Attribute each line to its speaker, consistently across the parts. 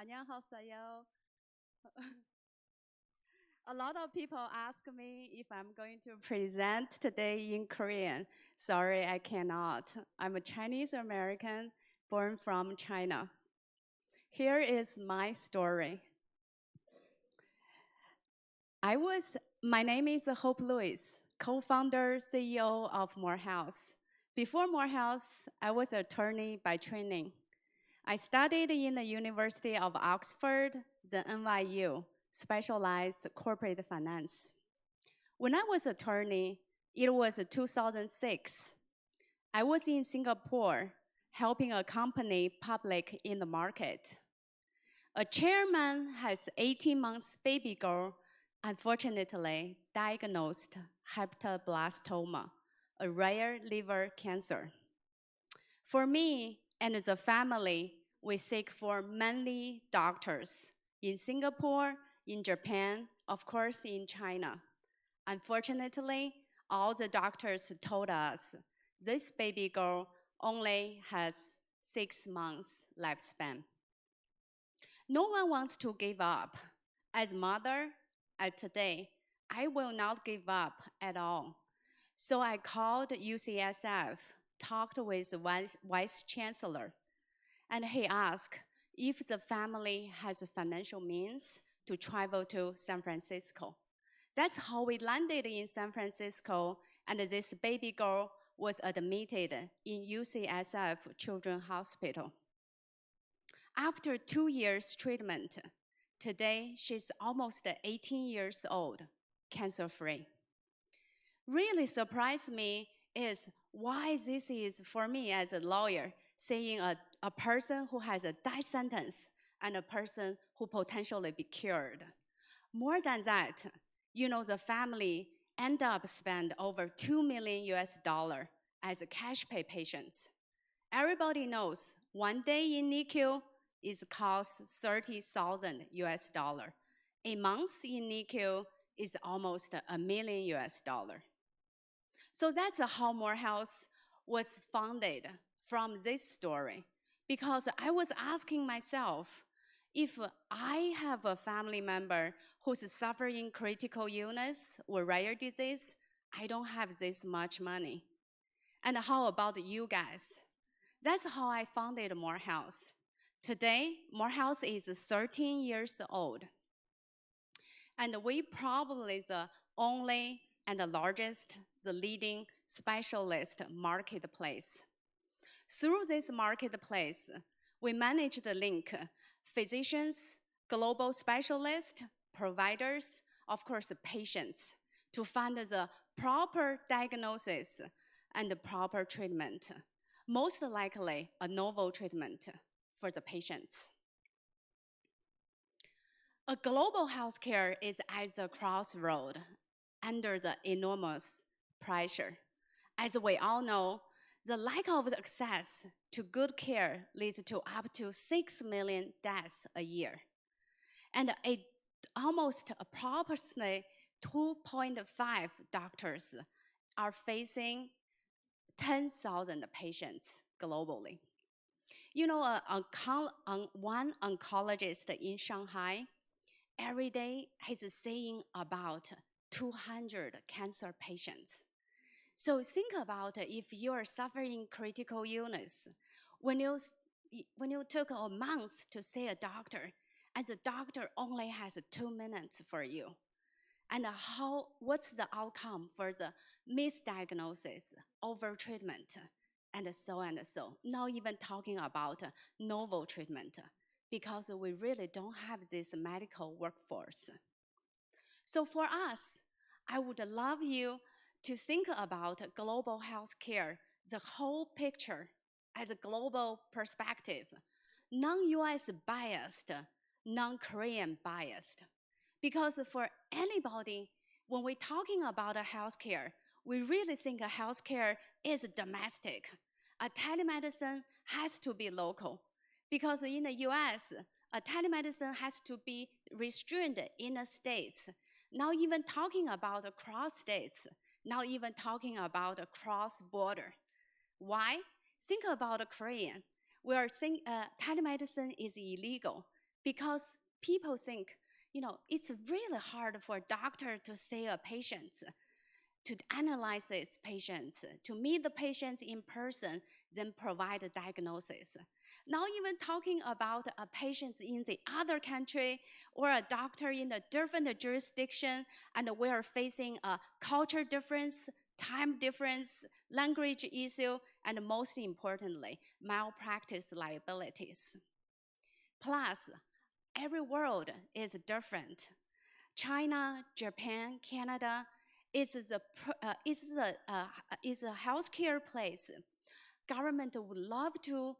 Speaker 1: 안녕하세요. A lot of people ask me if I'm going to present today in Korean. Sorry, I cannot. I'm a Chinese American born from China. Here is my story. My name is Hope Lewis, co-founder, CEO of Morehouse. Before Morehouse, I was an attorney by training. I studied in the University of Oxford, the NYU, specialized corporate finance. When I was attorney, it was 2006. I was in Singapore helping a company public in the market. A chairman has 18 months baby girl, unfortunately diagnosed hepatoblastoma, a rare liver cancer. For me and the family, we seek for many doctors in Singapore, in Japan, of course in China. Unfortunately, all the doctors told us this baby girl only has 6 months lifespan. No one wants to give up. As mother, today, I will not give up at all. So I called UCSF, talked with the vice chancellor, and he asked if the family has financial means to travel to San Francisco. That's how we landed in San Francisco, and this baby girl was admitted in UCSF Children's Hospital. After 2 years treatment, today she's almost 18 years old, cancer-free. Really surprised me is why this is for me as a lawyer, saying a person who has a death sentence and a person who potentially be cured. More than that, the family end up spend over 2 million US dollar as a cash pay patients. Everybody knows 1 day in NICU is cost 30,000 US dollar. A month in NICU is almost a million US dollar. So that's how Morehouse was founded from this story. Because I was asking myself, if I have a family member who's suffering critical illness or rare disease, I don't have this much money. And how about you guys? That's how I founded Morehouse. Today, Morehouse is 13 years old. And we probably the only and the largest, the leading specialist marketplace. Through this marketplace, we manage the link physicians, global specialists, providers, of course, patients, to find the proper diagnosis and the proper treatment, most likely a novel treatment for the patients. A global healthcare is at the crossroad under the enormous pressure. As we all know, the lack of access to good care leads to up to 6 million deaths a year. And almost approximately 2.5 doctors are facing 10,000 patients globally. One oncologist in Shanghai, every day he's seeing about 200 cancer patients. So think about if you are suffering critical illness, when you took a month to see a doctor, and the doctor only has 2 minutes for you, and what's the outcome for the misdiagnosis, overtreatment, and so and so. Not even talking about novel treatment, because we really don't have this medical workforce. So for us, I would love you to think about global healthcare, the whole picture as a global perspective, non-US biased, non-Korean biased. Because for anybody, when we're talking about a healthcare, we really think a healthcare is domestic. A telemedicine has to be local. Because in the US, a telemedicine has to be restrained in the states. Not even talking about across states, not even talking about across border. Why? Think about a Korean. Telemedicine is illegal. because people think, it's really hard for a doctor to see a patient, to analyze these patients, to meet the patients in person, then provide a diagnosis. Not even talking about a patient in the other country or a doctor in a different jurisdiction, and we are facing a culture difference, time difference, language issue, and most importantly, malpractice liabilities. Plus, every world is different. China, Japan, Canada is a healthcare place. Government would love to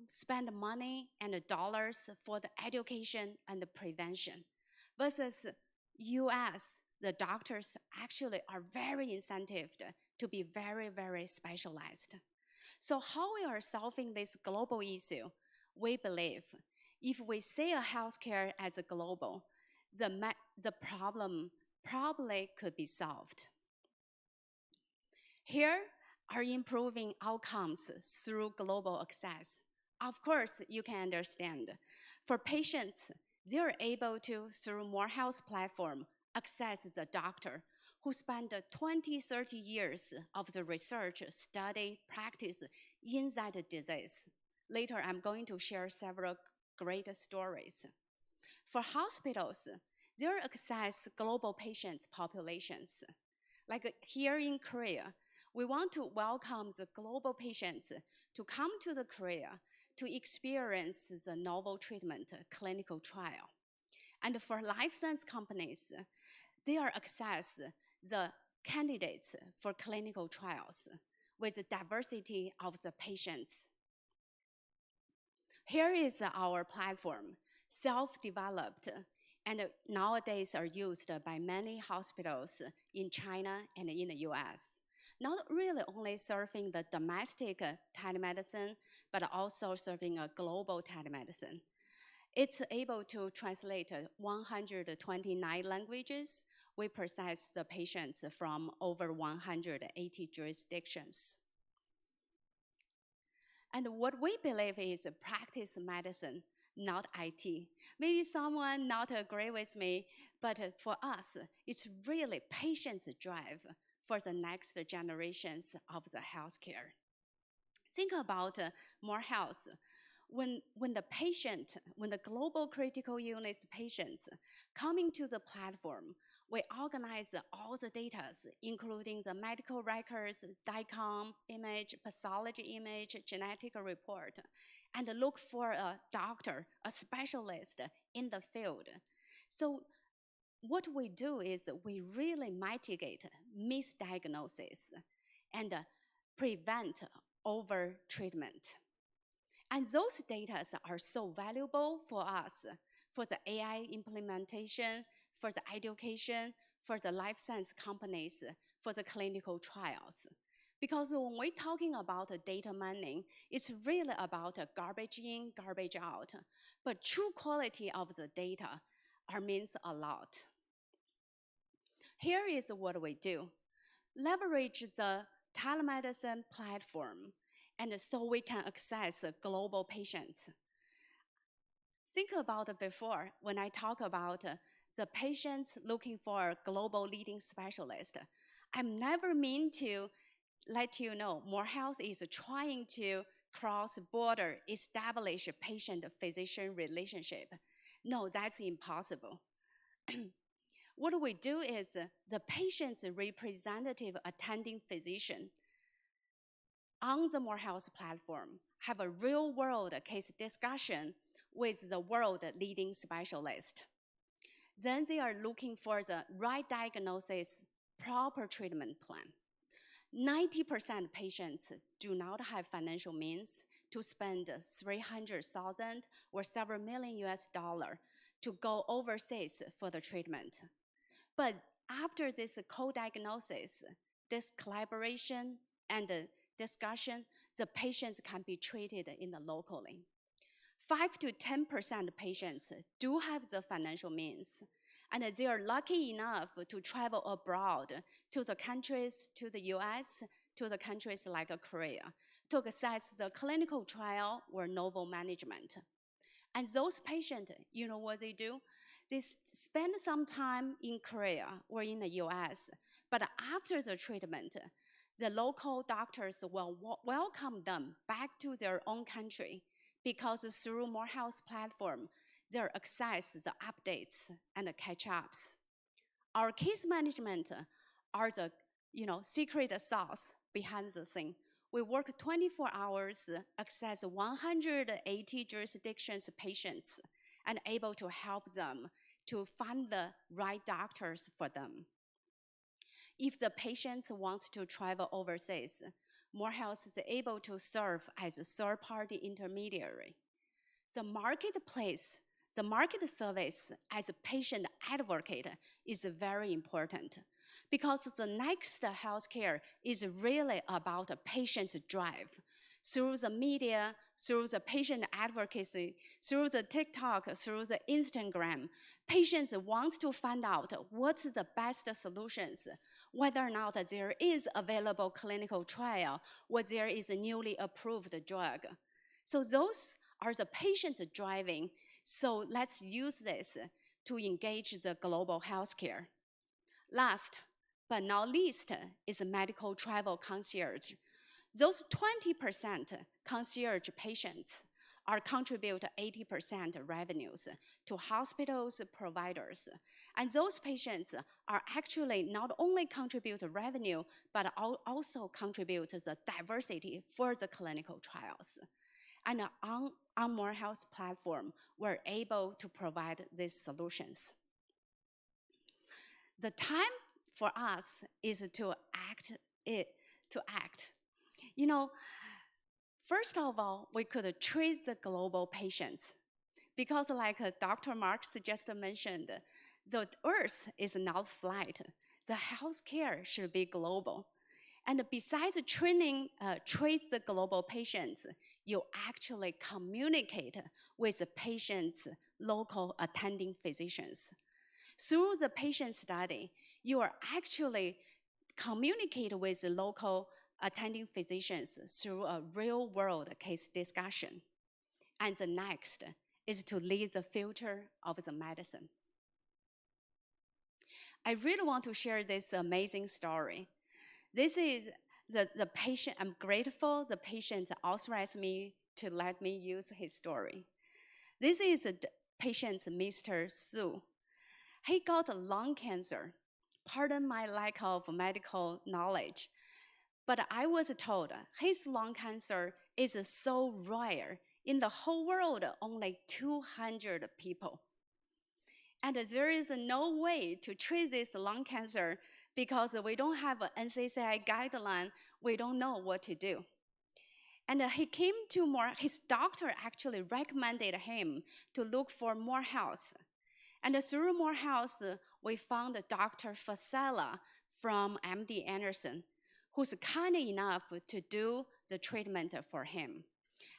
Speaker 1: spend money and dollars for the education and the prevention. Versus US, the doctors actually are very incentivized to be very, very specialized. So how we are solving this global issue? We believe if we see a healthcare as a global, the problem probably could be solved. Here are improving outcomes through global access. Of course, you can understand. For patients, they're able to, through Morehouse platform, access the doctor who spent 20, 30 years of the research, study, practice in that disease. Later, I'm going to share several great stories. For hospitals, they access global patients populations. Like here in Korea, we want to welcome the global patients to come to the Korea to experience the novel treatment clinical trial. And for life science companies, they are access the candidates for clinical trials with the diversity of the patients. Here is our platform, self-developed, and nowadays are used by many hospitals in China and in the US. Not really only serving the domestic telemedicine, but also serving a global telemedicine. It's able to translate 129 languages. We process the patients from over 180 jurisdictions. And what we believe is practice medicine, not IT. Maybe someone not agree with me, but for us, it's really patients' drive for the next generations of the healthcare. Think about Morehouse. When the global critical illness patients coming to the platform, we organize all the data, including the medical records, DICOM image, pathology image, genetic report, and look for a doctor, a specialist in the field. So what we do is we really mitigate misdiagnosis and prevent over-treatment. And those data are so valuable for us, for the AI implementation, for the education, for the life science companies, for the clinical trials. Because when we're talking about data mining, it's really about garbage in, garbage out. But true quality of the data means a lot. Here is what we do. Leverage the telemedicine platform, and so we can access global patients. Think about before, when I talk about the patients looking for a global leading specialist, I'm never mean to let you know Morehouse is trying to cross-border establish a patient-physician relationship. No, that's impossible. What we do is the patient's representative attending physician on the Morehouse platform have a real-world case discussion with the world-leading specialist. Then they are looking for the right diagnosis, proper treatment plan. 90% of patients do not have financial means to spend $300,000 or several million US dollars to go overseas for the treatment. But after this co-diagnosis, this collaboration and the discussion, the patients can be treated in the locally. 5 to 10% of patients do have the financial means, and they are lucky enough to travel abroad to the countries, to the US, to the countries like Korea, to access the clinical trial or novel management. And those patients, you know what they do? They spend some time in Korea or in the US, but after the treatment, the local doctors will welcome them back to their own country because through Morehouse platform, they access the updates and the catch-ups. Our case management are the secret sauce behind the scene. We work 24 hours, access 180 jurisdictions patients, and able to help them to find the right doctors for them. If the patients want to travel overseas, Morehouse is able to serve as a third-party intermediary. The marketplace, the market service as a patient advocate is very important because the next healthcare is really about a patient drive. Through the media, through the patient advocacy, through the TikTok, through the Instagram, patients want to find out what's the best solutions, whether or not there is available clinical trial or there is a newly approved drug. So those are the patients driving. So let's use this to engage the global healthcare. Last but not least is medical travel concierge. Those 20% concierge patients are contribute 80% revenues to hospitals, providers. And those patients are actually not only contribute revenue, but also contribute the diversity for the clinical trials. And on Morehouse platform, we're able to provide these solutions. The time for us is to act. You know, first of all, we could treat the global patients because like Dr. Marks just mentioned, the Earth is not flat. The healthcare should be global. And besides treat the global patients, you actually communicate with the patient's local attending physicians. Through the patient study, you are actually communicate with the local attending physicians through a real-world case discussion. And the next is to lead the future of the medicine. I really want to share this amazing story. This is the patient. I'm grateful the patient authorized me to let me use his story. This is the patient, Mr. Su. He got lung cancer. Pardon my lack of medical knowledge, but I was told his lung cancer is so rare. In the whole world, only 200 people. And there is no way to treat this lung cancer because we don't have an NCCN guideline. We don't know what to do. And he came to his doctor actually recommended him to look for Morehouse. And through Morehouse, we found Dr. Fasella from MD Anderson, who's kind enough to do the treatment for him.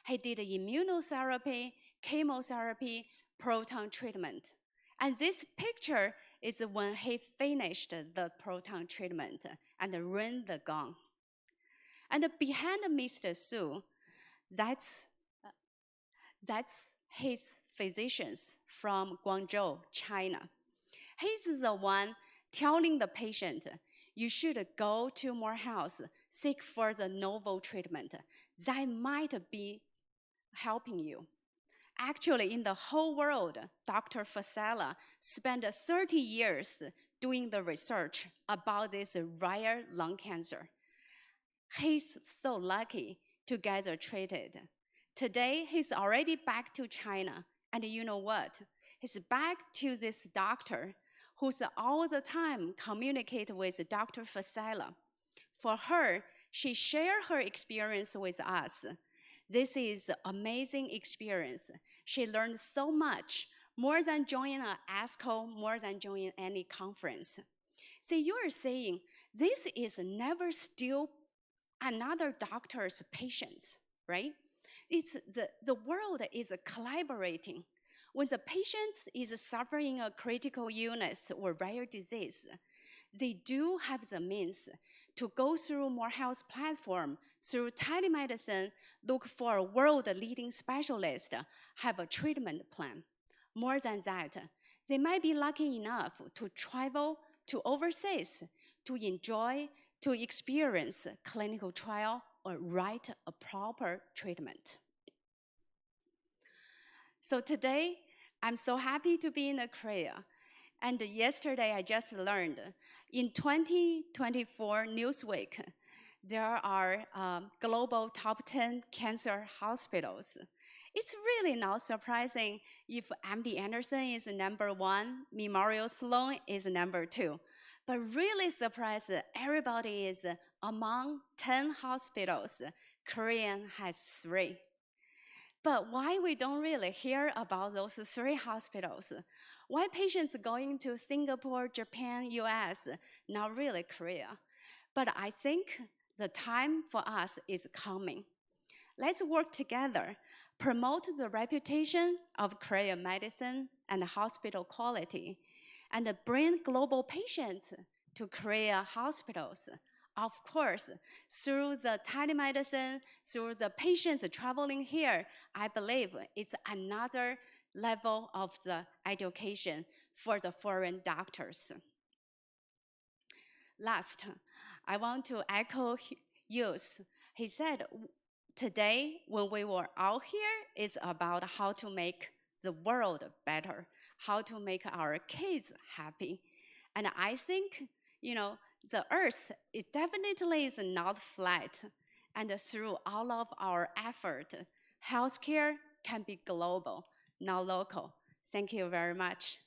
Speaker 1: He did immunotherapy, chemotherapy, proton treatment. And this picture is when he finished the proton treatment and ran the gong. And behind Mr. Su, that's his physicians from Guangzhou, China. He's the one telling the patient, you should go to Morehouse, seek for the novel treatment. That might be helping you. Actually, in the whole world, Dr. Fasella spent 30 years doing the research about this rare lung cancer. He's so lucky to get it treated. Today, he's already back to China. And you know what? He's back to this doctor who's all the time communicate with Dr. Fasella. For her, she shared her experience with us. This is an amazing experience. She learned so much, more than joining an ASCO, more than joining any conference. See, you are saying this is never still another doctor's patients, right? It's the world is collaborating. When the patient is suffering a critical illness or rare disease, they do have the means to go through Morehouse platform, through telemedicine, look for a world-leading specialist, have a treatment plan. More than that, they might be lucky enough to travel to overseas, to enjoy, to experience clinical trial or write a proper treatment. So today, I'm so happy to be in Korea. And yesterday, I just learned in 2024 Newsweek, there are global top 10 cancer hospitals. It's really not surprising if MD Anderson is number 1, Memorial Sloan is number 2. But really surprised, everybody is among 10 hospitals, Korean has 3. But why we don't really hear about those 3 hospitals? Why patients going to Singapore, Japan, US, not really Korea? But I think the time for us is coming. Let's work together, promote the reputation of Korean medicine and hospital quality, and bring global patients to Korea hospitals. Of course, through the telemedicine, through the patients traveling here, I believe it's another level of the education for the foreign doctors. Last, I want to echo Yus. He said, today, when we were out here, it's about how to make the world better, how to make our kids happy. And I think, the earth, it definitely is not flat. And through all of our effort, healthcare can be global, not local. Thank you very much.